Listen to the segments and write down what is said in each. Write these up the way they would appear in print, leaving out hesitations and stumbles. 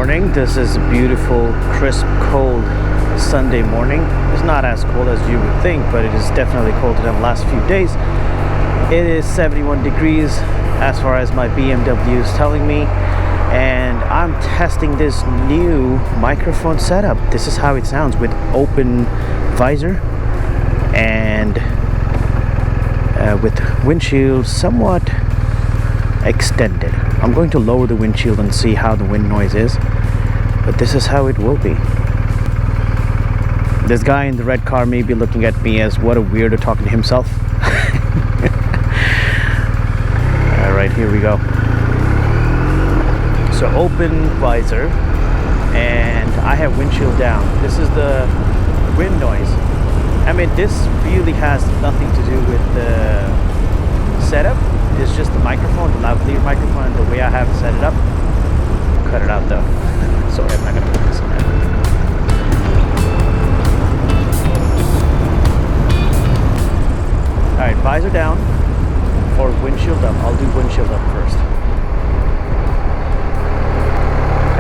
morning. This is a beautiful, crisp, cold Sunday morning. It's not as cold as you would think, but it is definitely colder than the last few days. It is 71 degrees as far as my BMW is telling me, and I'm testing this new microphone setup. This is how it sounds with open visor and with windshield somewhat extended. I'm going to lower the windshield and see how the wind noise is, but this is how it will be. This guy in the red car may be looking at me as what a weirdo talking to himself. Alright, here we go. So open visor, and I have windshield down. This is the wind noise. I mean, this really has nothing to do with the setup. It's just the microphone, the lavalier microphone, and the way I have it set it up. Cut it out though. Sorry, I'm not gonna put this in there. Alright, visor down or windshield up. I'll do windshield up first.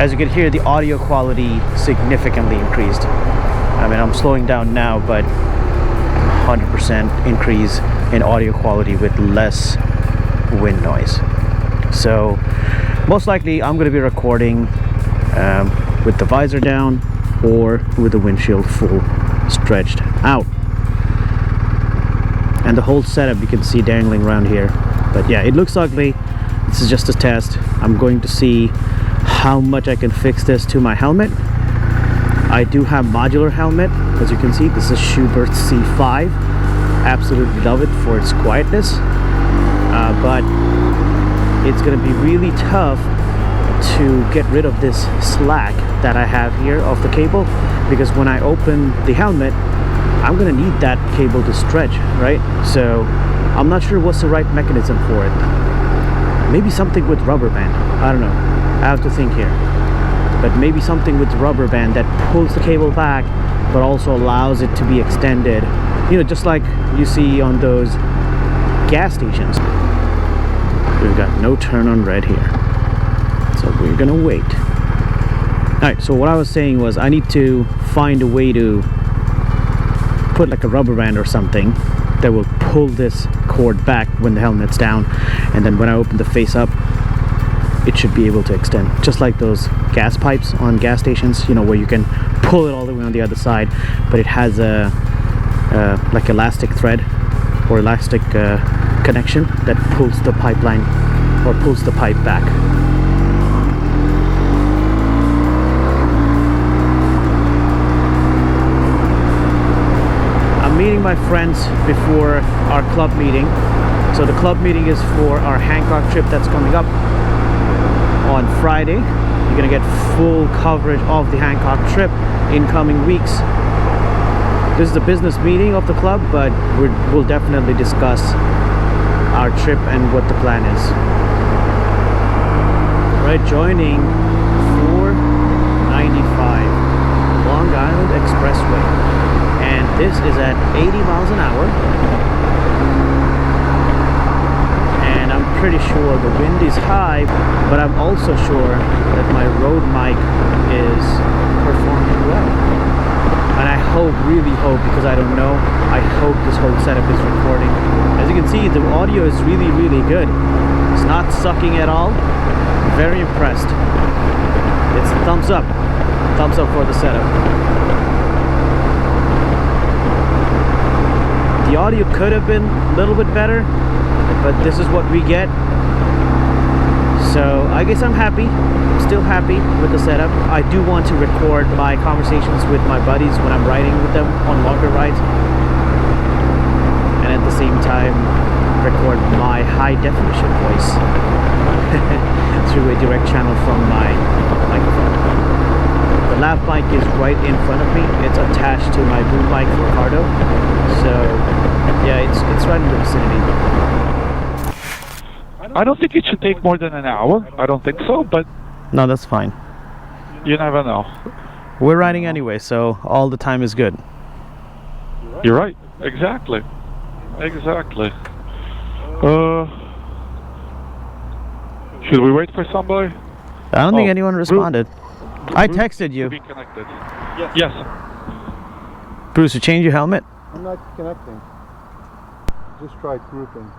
As you can hear, the audio quality significantly increased. I mean, I'm slowing down now, but 100% increase in audio quality with less wind noise. So most likely I'm going to be recording with the visor down or with the windshield full stretched out, and the whole setup you can see dangling around here. But yeah, it looks ugly. This is just a test. I'm going to see how much I can fix this to my helmet. I do have modular helmet, as you can see. This is Schubert C5. Absolutely love it for its quietness, but it's going to be really tough to get rid of this slack that I have here of the cable, because when I open the helmet, I'm going to need that cable to stretch, right? So I'm not sure what's the right mechanism for it. Maybe something with rubber band. I don't know. I have to think here. But maybe something with rubber band that pulls the cable back but also allows it to be extended, you know, just like you see on those gas stations. We've got no turn on red here, so we're gonna wait. Alright, so what I was saying was I need to find a way to put like a rubber band or something that will pull this cord back when the helmet's down, and then when I open the face up, it should be able to extend, just like those gas pipes on gas stations, you know, where you can pull it all the way on the other side, but it has a like elastic thread or elastic connection that pulls the pipeline or pulls the pipe back. I'm meeting my friends before our club meeting. So the club meeting is for our Hancock trip that's coming up on Friday. You're gonna get full coverage of the Hancock trip in coming weeks. This is the business meeting of the club, but we'll definitely discuss our trip and what the plan is. Right, joining 495 Long Island Expressway, and this is at 80 miles an hour. Pretty sure the wind is high, but I'm also sure that my road mic is performing well. And I hope, really hope, because I don't know, I hope this whole setup is recording. As you can see, the audio is really, really good. It's not sucking at all. I'm very impressed. It's a thumbs up. Thumbs up for the setup. The audio could have been a little bit better, but this is what we get. So I guess I'm happy, still happy with the setup. I do want to record my conversations with my buddies when I'm riding with them on longer rides, and at the same time record my high definition voice through a direct channel from my microphone. The lav mic is right in front of me. It's attached to my boom mic for Cardo. So yeah, it's right in the vicinity. I don't think it should take more than an hour. I don't think so, but No, that's fine. you never know. We're riding anyway, so all the time is good. You're right. Exactly. Exactly. Should we wait for somebody? I don't think anyone responded. I texted you. To be connected. Yes. Bruce, you change your helmet? I'm not connecting. Just tried grouping.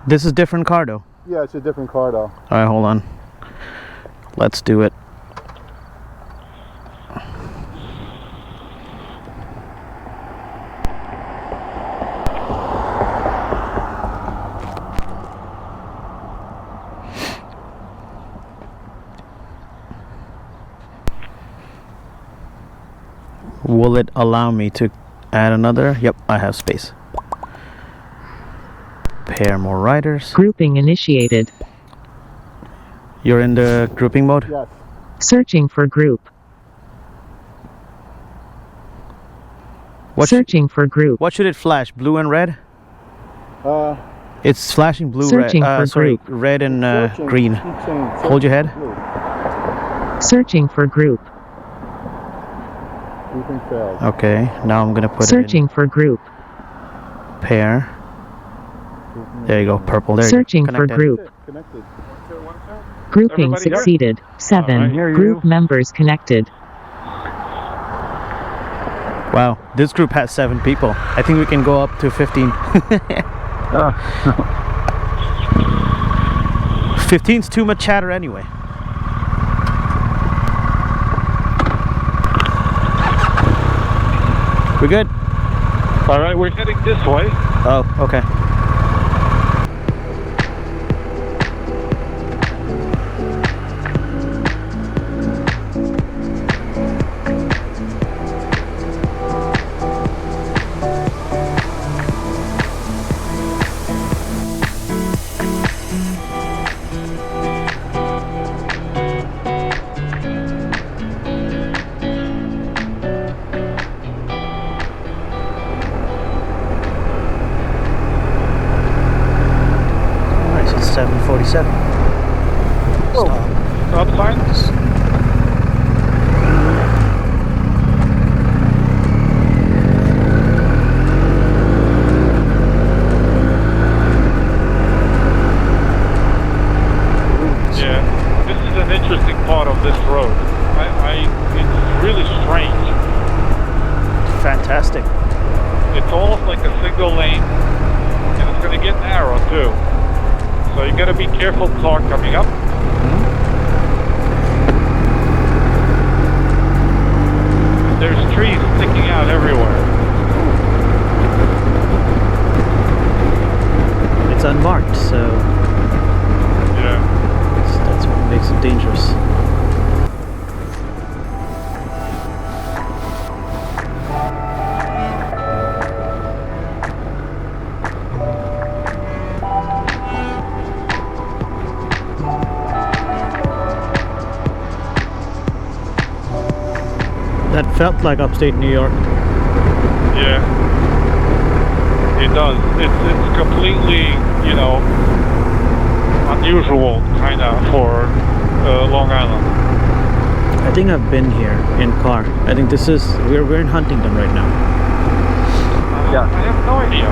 This is different Cardo. Yeah, it's a different Cardo. Alright, hold on. Let's do it. Will it allow me to add another? Yep, I have space. Pair more riders. Grouping initiated. You're in the grouping mode? Yes. Searching for group. Searching for group. What should it flash? Blue and red? It's flashing blue, Searching for sorry, group. red and green. Hold Hold your head. Searching for group. Grouping failed. Okay, now I'm gonna put Searching for group. it in pair. There you go, purple. There Searching you go. for Connected. group. Connected. Grouping Everybody there? succeeded. 7 I hear you. group members connected. Wow, this group has 7 people. I think we can go up to 15. 15's too much chatter anyway. We good? All right, we're heading this way. Oh, okay. Alright, so it's 7:47. Oh, stop sign. Yeah, this is an interesting part of this road. It's really strange. Fantastic. It's almost like a single lane, and it's going to get narrow too. So you got to be careful, car coming up. There's trees sticking out everywhere. It's unmarked, so Yeah. that's what makes it dangerous. That felt like upstate New York. Yeah. It does. It's completely, you know, unusual kind of for Long Island. I think I've been here in car. I think this is we're in Huntington right now. Yeah. I have no idea.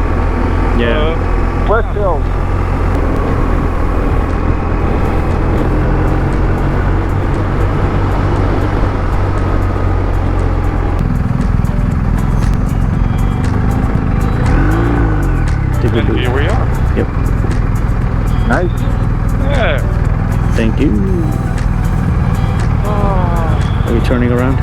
Yeah. West Hills. And here we are. Yep. Nice. Yeah. Thank you. Are we turning around?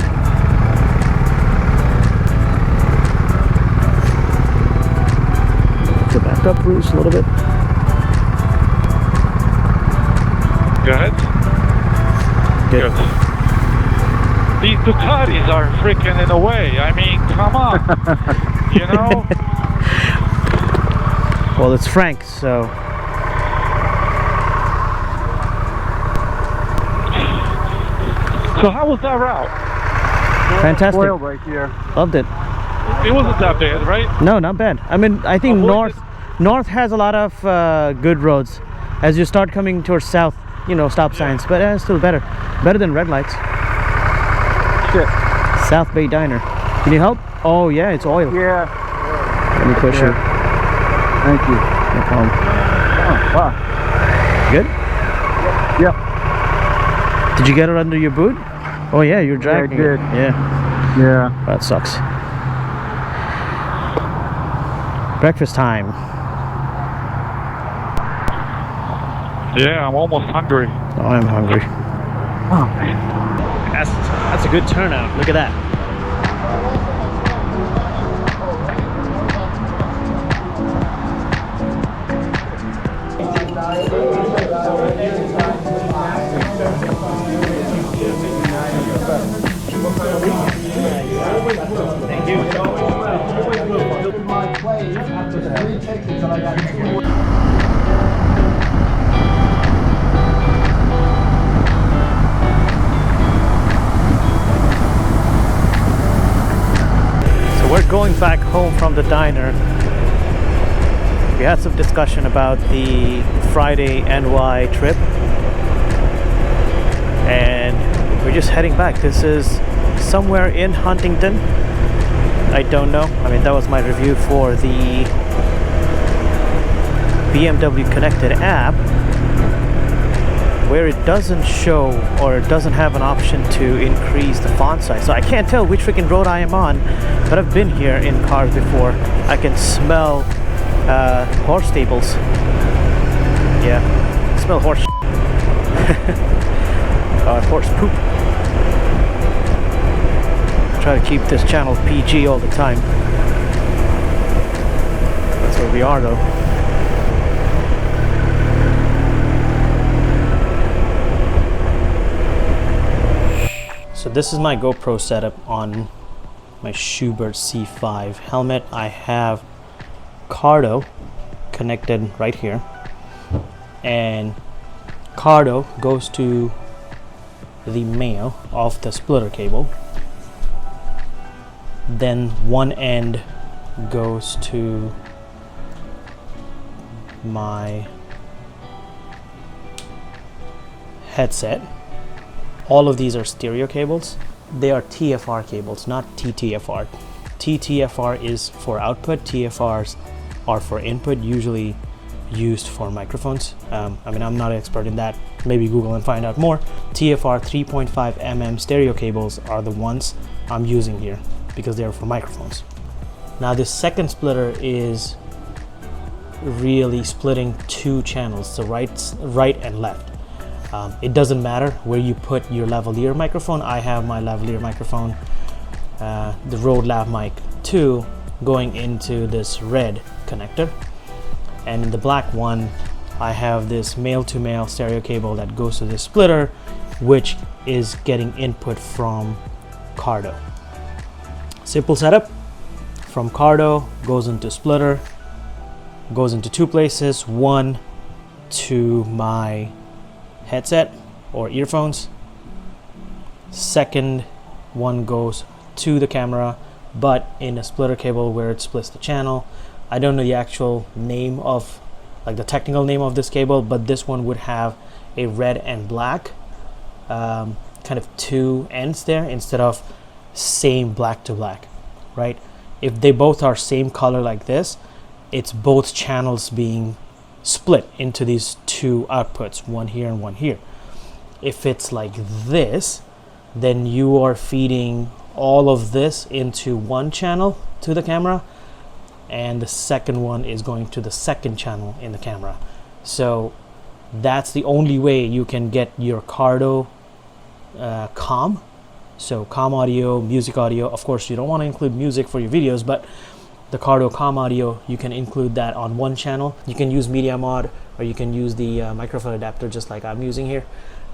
To back up, Bruce, a little bit. Go ahead. Good. These Ducatis are freaking in a way. I mean, come on. You know? Well, it's Frank, so So how was that route? fantastic. Spoiled right here. Loved it. It wasn't that bad, right? No, not bad. I mean, I think Avoid north has a lot of good roads. As you start coming towards south, you know, stop signs, but still better than red lights. Shit. South Bay Diner. Can you help? Oh yeah, it's oil. Yeah. Let me push you. Thank you. No problem. Oh, wow. Good? Yep. Did you get it under your boot? Oh yeah, you're dragging did. it. Yeah. Yeah. That sucks. Breakfast time. Yeah, I'm almost hungry. Oh, I'm hungry. Oh, man. That's a good turnout. Look at that. Thank you. So we're going back home from the diner. We had some discussion about the Friday NY trip, and we're just heading back. This is somewhere in Huntington. I don't know. I mean, that was my review for the BMW Connected app, where it doesn't show, or it doesn't have an option to increase the font size. So I can't tell which freaking road I am on, but I've been here in cars before. I can smell horse stables. Yeah, smell horse horse poop. Try to keep this channel PG all the time. That's where we are though. So this is my GoPro setup on my Schubert C5 helmet. I have Cardo connected right here, and Cardo goes to the male of the splitter cable. Then one end goes to my headset. All of these are stereo cables. They are TFR cables, not TTFR. TTFR is for output, TFRs are for input, usually used for microphones. I mean, I'm not an expert in that. Maybe Google and find out more. TFR 3.5 mm stereo cables are the ones I'm using here because they're for microphones. Now this second splitter is really splitting two channels, so right and left. It doesn't matter where you put your lavalier microphone. I have my lavalier microphone, the Rode Lav Mic 2, going into this red connector, and in the black one I have this male-to-male stereo cable that goes to this splitter, which is getting input from Cardo. Simple setup. From Cardo goes into splitter, goes into two places, one to my headset or earphones, second one goes to the camera, but in a splitter cable where it splits the channel. I don't know the actual name of, like the technical name of this cable, but this one would have a red and black kind of two ends there instead of same black to black, right? If they both are same color like this, it's both channels being split into these two outputs, one here and one here. If it's like this, then you are feeding all of this into one channel to the camera, and the second one is going to the second channel in the camera. So that's the only way you can get your Cardo comm. So comm audio, music audio. Of course, you don't want to include music for your videos, but the Cardo comm audio, you can include that on one channel. You can use Media Mod, or you can use the microphone adapter just like I'm using here.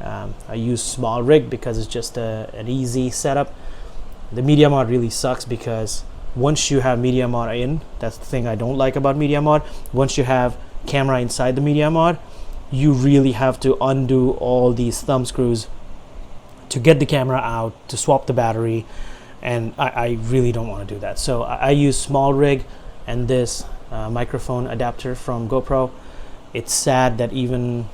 I use small rig because it's just an easy setup. The Media Mod really sucks because once you have Media Mod in, that's the thing I don't like about Media Mod. Once you have camera inside the Media Mod, you really have to undo all these thumb screws to get the camera out, to swap the battery, and I really don't want to do that. So I use small rig and this microphone adapter from GoPro. It's sad that even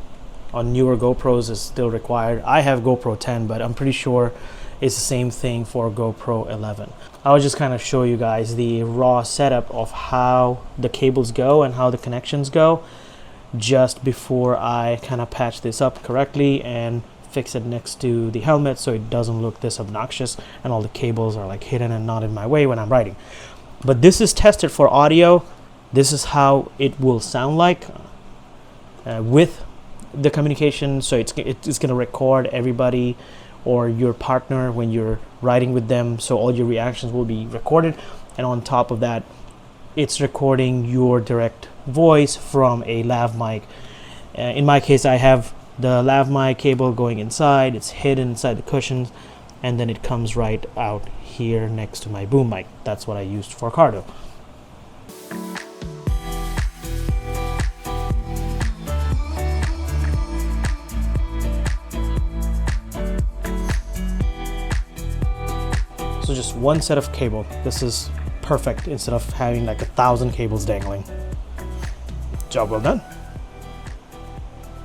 on newer GoPros is still required. I have GoPro 10, but I'm pretty sure it's the same thing for GoPro 11. I'll just kind of show you guys the raw setup of how the cables go and how the connections go just before I kind of patch this up correctly and fix it next to the helmet so it doesn't look this obnoxious and all the cables are like hidden and not in my way when I'm riding. But this is tested for audio. This is how it will sound like with the communication. So it's going to record everybody or your partner when you're riding with them, so all your reactions will be recorded, and on top of that it's recording your direct voice from a lav mic. In my case, I have the lav mic cable going inside, it's hidden inside the cushions, and then it comes right out here next to my boom mic. That's what I used for Cardo. So just one set of cable. This is perfect instead of having like 1,000 cables dangling. Job well done.